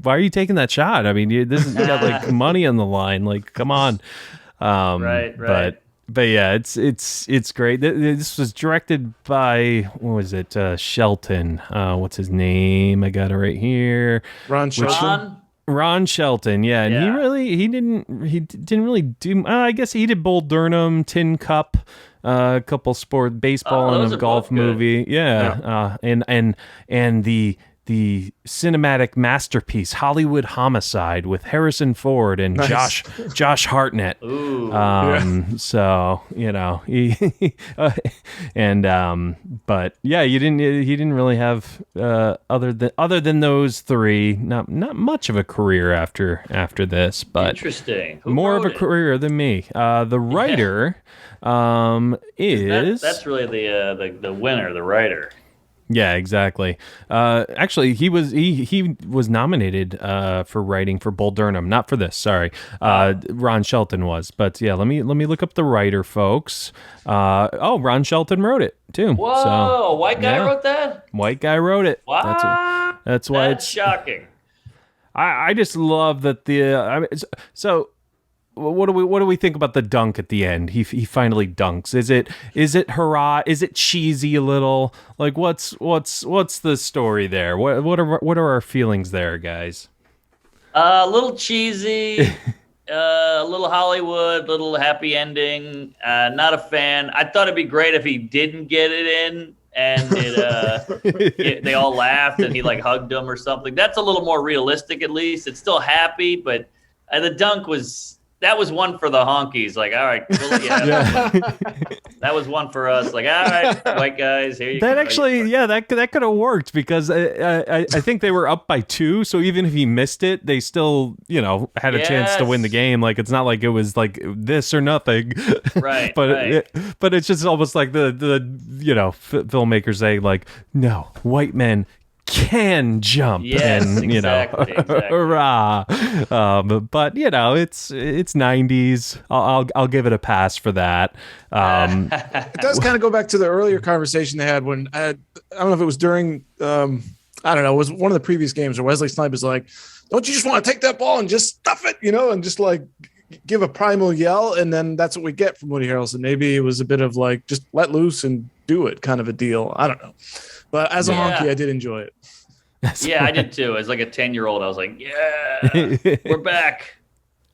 are you taking that shot? I mean, this is got like money on the line. Like, come on. Right. But yeah, it's great. This was directed by, what was it? Shelton. What's his name? I got it right here. Ron Shelton. Ron Shelton, yeah, and he didn't really do. I guess he did Bull Durham, Tin Cup, a couple baseball and a golf movie, and the cinematic masterpiece Hollywood Homicide with Harrison Ford and Josh Hartnett. Ooh. So but yeah, he didn't really have other than those three, not much of a career after this, but interesting. More of a career than me. The writer is that's really the winner, the writer. Yeah, exactly. Actually, he was nominated for writing for Bull Durham, not for this. Sorry, Ron Shelton was. But yeah, let me look up the writer, folks. Ron Shelton wrote it too. Whoa, white guy wrote that? White guy wrote it. Wow, that's why it's shocking. I just love that so. What do we think about the dunk at the end? He finally dunks. Is it hurrah? Is it cheesy a little? Like what's the story there? What are our feelings there, guys? A little cheesy, a little Hollywood, little happy ending. Not a fan. I thought it'd be great if he didn't get it in and they all laughed and he like hugged them or something. That's a little more realistic, at least. It's still happy, but the dunk was. That was one for the honkies. Like, all right, well, that was one for us. Like, all right, white guys, here you go. That actually, that could have worked because I think they were up by 2. So even if he missed it, they still, had a chance to win the game. Like, it's not like it was like this or nothing. Right. But it's just almost like the filmmakers say like, no, white men can jump, and exactly. hurrah. But it's 90s. I'll give it a pass for that. It does kind of go back to the earlier conversation they had when I don't know if it was during I don't know, it was one of the previous games where Wesley Snipes was like, don't you just want to take that ball and just stuff it, and just like give a primal yell, and then that's what we get from Woody Harrelson. Maybe it was a bit of like just let loose and do it kind of a deal. I don't know. But as a honky, I did enjoy it. Yeah, I did too. As like a 10-year-old, I was like, yeah, we're back.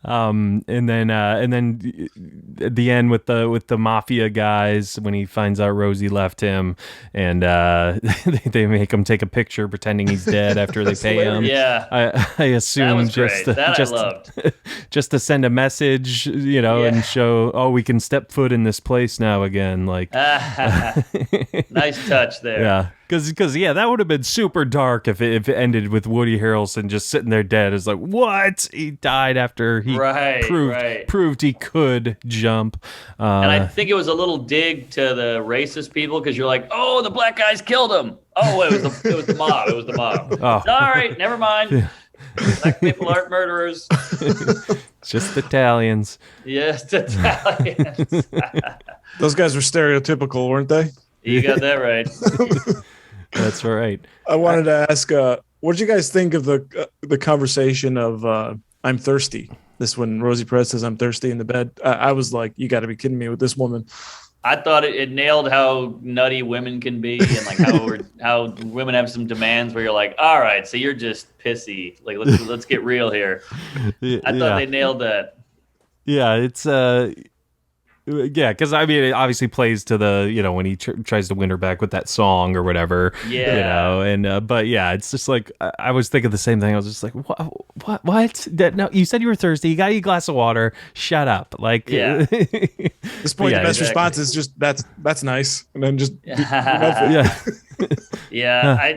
And then at the end with the mafia guys, when he finds out Rosie left him, and they make him take a picture pretending he's dead after they pay him. Yeah, I assume I loved. Just to send a message, and show, we can step foot in this place now again. Like, nice touch there. Yeah. Because that would have been super dark if it ended with Woody Harrelson just sitting there dead. It's like, what? He died after he proved he could jump. And I think it was a little dig to the racist people because you're like, oh, the black guys killed him. Oh, it was the mob. It was the mob. Oh. All right, never mind. Black people aren't murderers. Just Italians. Yes, Italians. Those guys were stereotypical, weren't they? You got that right. That's right. I wanted to ask, what did you guys think of the conversation of I'm thirsty? This when Rosie Perez says I'm thirsty in the bed. I was like, you got to be kidding me with this woman. I thought it nailed how nutty women can be and like how women have some demands where you're like, all right, so you're just pissy. Like let's get real here. I thought they nailed that. Yeah, it's yeah, because I mean, it obviously plays to the when he tries to win her back with that song or whatever. Yeah, and but yeah, it's just like I was thinking the same thing. I was just like, what? No, you said you were thirsty. You got a glass of water. Shut up. Like, this point, the best response is just that's nice, and then just yeah.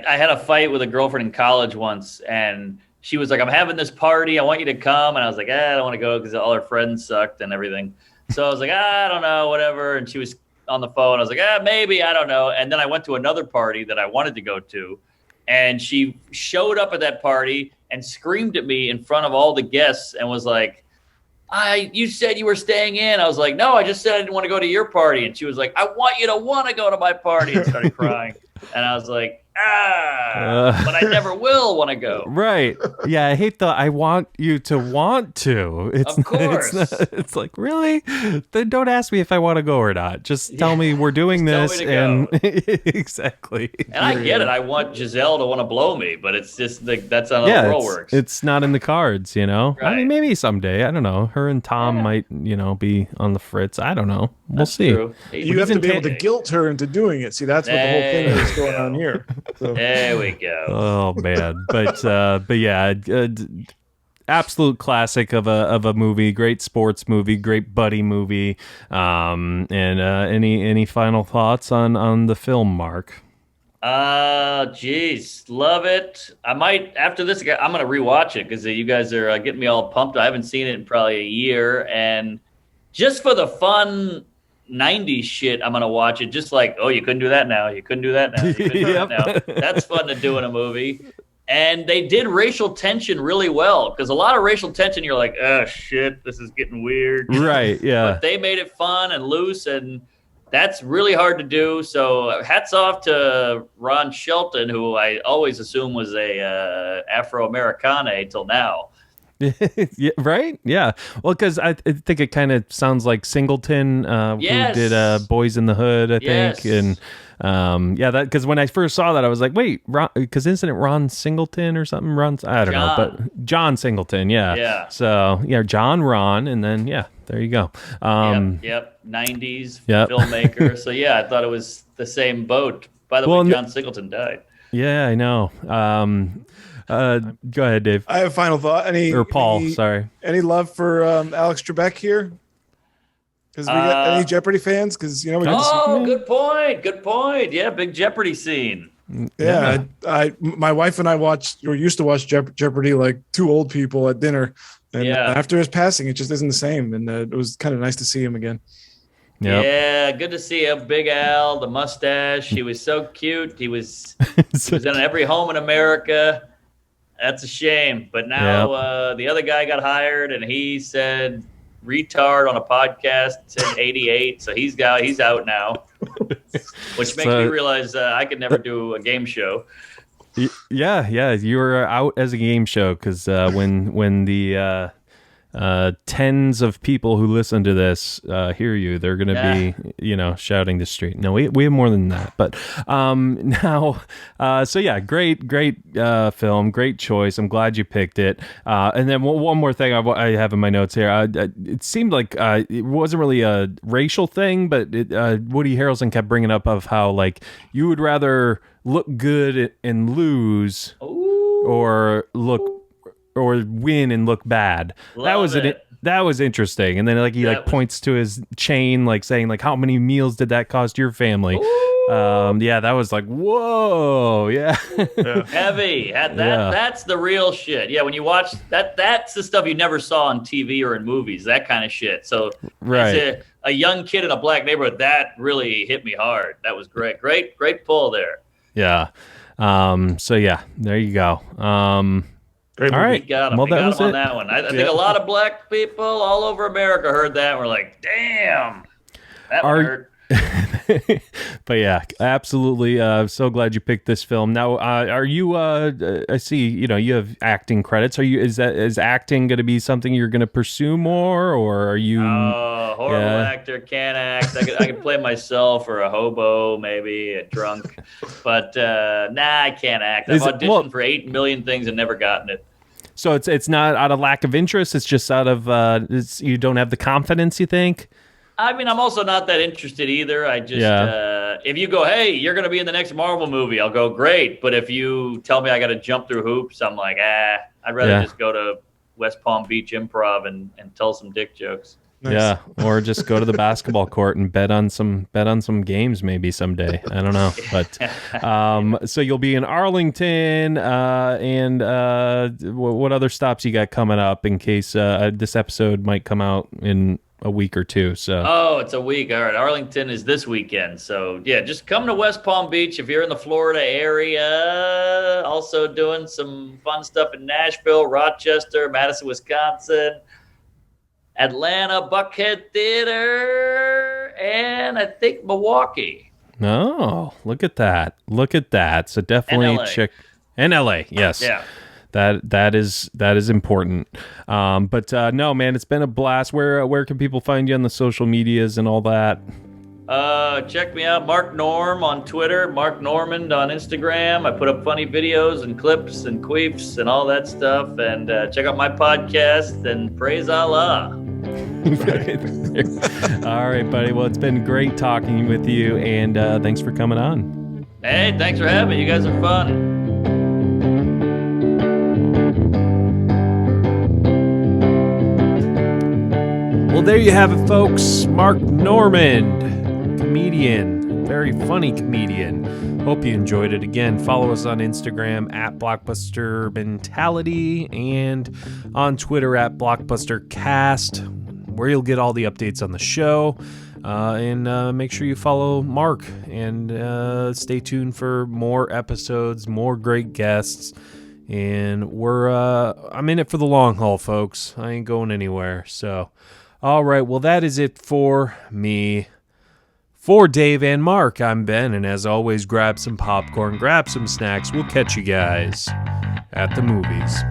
I had a fight with a girlfriend in college once, and she was like, "I'm having this party. I want you to come," and I was like, "I don't want to go because all her friends sucked and everything." So I was like, I don't know, whatever. And she was on the phone. I was like, maybe, I don't know. And then I went to another party that I wanted to go to. And she showed up at that party and screamed at me in front of all the guests and was like, you said you were staying in. I was like, no, I just said I didn't want to go to your party. And she was like, I want you to want to go to my party, and started crying. And I was like, But I never will want to go. Right. Yeah, I hate the I want you to want to. Of course. It's like, really? Then don't ask me if I want to go or not. Just tell me we're doing Just this tell me to and exactly. And I get it. I want Giselle to want to blow me, but it's just like that's not how the world works. It's not in the cards, you know? I mean, Right. maybe someday. I don't know. Her and Tom might, be on the fritz. I don't know. We'll see. True. You have to be able to guilt her into doing it. See, that's what the whole thing is going on here. So. There we go. Oh man, but yeah, absolute classic of a movie, great sports movie, great buddy movie. And any final thoughts on the film, Mark? Geez, love it. I might after this. I'm gonna rewatch it because you guys are getting me all pumped. I haven't seen it in probably a year, and just for the fun 90s shit, I'm gonna watch it. Just like, oh, you couldn't do that now. You couldn't do that now. You couldn't do that now. That's fun to do in a movie. And they did racial tension really well because a lot of racial tension, you're like, oh shit, this is getting weird. Right? Yeah. But they made it fun and loose, and that's really hard to do. So hats off to Ron Shelton, who I always assumed was a Afro-Americane till now. Yeah, right? Yeah. Well, because I think it kind of sounds like Singleton, Yes. who did Boys in the Hood, I think. Yes. And yeah, that because when I first saw that, I was like, wait, because isn't it Ron Singleton or something? I don't know, but John Singleton, yeah. Yeah. So yeah, John, Ron, and then yeah, there you go. Yep. 90s filmmaker. So yeah, I thought it was the same boat. By the way, John Singleton died. Yeah, I know. Go ahead, Dave. I have a final thought. Paul, sorry. Any love for Alex Trebek here? Because we got any Jeopardy fans? Because we got good point. Good point. Yeah, big Jeopardy scene. Yeah, my wife and I used to watch Jeopardy like two old people at dinner, and after his passing, it just isn't the same. And it was kind of nice to see him again. Yep. Yeah, good to see him. Big Al, the mustache. He was so cute. He was in every home in America. That's a shame. But now the other guy got hired, and he said retard on a podcast in 88. So he's out now, which makes me realize I could never do a game show. Yeah. You were out as a game show because when the tens of people who listen to this hear you, they're going to be shouting the street. No, we have more than that, but now so yeah, great film, great choice. I'm glad you picked it. And then one more thing I have in my notes here. It seemed like it wasn't really a racial thing, but Woody Harrelson kept bringing up of how like you would rather look good and lose or win and look bad. That was interesting. And then like he points to his chain, like saying like, how many meals did that cost your family? That was like, whoa, yeah. Heavy. That's the real shit. Yeah, when you watch that's the stuff you never saw on TV or in movies, that kind of shit. So as a young kid in a black neighborhood, that really hit me hard. That was great. Great pull there. Yeah. So yeah, there you go. All right. We got him on that one. I think a lot of black people all over America heard that and were like, damn, that hurt. But yeah, absolutely. So glad you picked this film. Now, are you? I see. You have acting credits. Is acting going to be something you're going to pursue more, or are you? Horrible actor, can't act. I could play myself or a hobo, maybe a drunk, but I can't act. I've auditioned for 8 million things and never gotten it. So it's not out of lack of interest. It's just out of you don't have the confidence. You think? I mean, I'm also not that interested either. I just, if you go, hey, you're going to be in the next Marvel movie, I'll go, great. But if you tell me I got to jump through hoops, I'm like, I'd rather just go to West Palm Beach Improv and tell some dick jokes. Nice. Yeah, or just go to the basketball court and bet on some games maybe someday. I don't know, but so you'll be in Arlington, and what other stops you got coming up in case this episode might come out in a week or two. So it's a week. All right, Arlington is this weekend. So yeah, just come to West Palm Beach if you're in the Florida area. Also doing some fun stuff in Nashville, Rochester, Madison, Wisconsin, Atlanta, Buckhead Theater, and I think Milwaukee. No, look at that. Look at that. So definitely LA. check. And LA, yes. Yeah. That is important. But no, man, it's been a blast. Where can people find you on the social medias and all that? Check me out, Mark Norm on Twitter, Mark Normand on Instagram. I put up funny videos and clips and queefs and all that stuff. And check out my podcast and praise Allah. All right, buddy. Well, it's been great talking with you, and thanks for coming on. Hey, thanks for having me. You guys are fun. Well, there you have it, folks. Mark Normand, comedian, very funny comedian. Hope you enjoyed it. Again, follow us on Instagram at Blockbuster Mentality and on Twitter at BlockbusterCast, where you'll get all the updates on the show. And make sure you follow Mark and stay tuned for more episodes, more great guests. And I'm in it for the long haul, folks. I ain't going anywhere. So, all right. Well, that is it for me. For Dave and Mark, I'm Ben. And as always, grab some popcorn, grab some snacks. We'll catch you guys at the movies.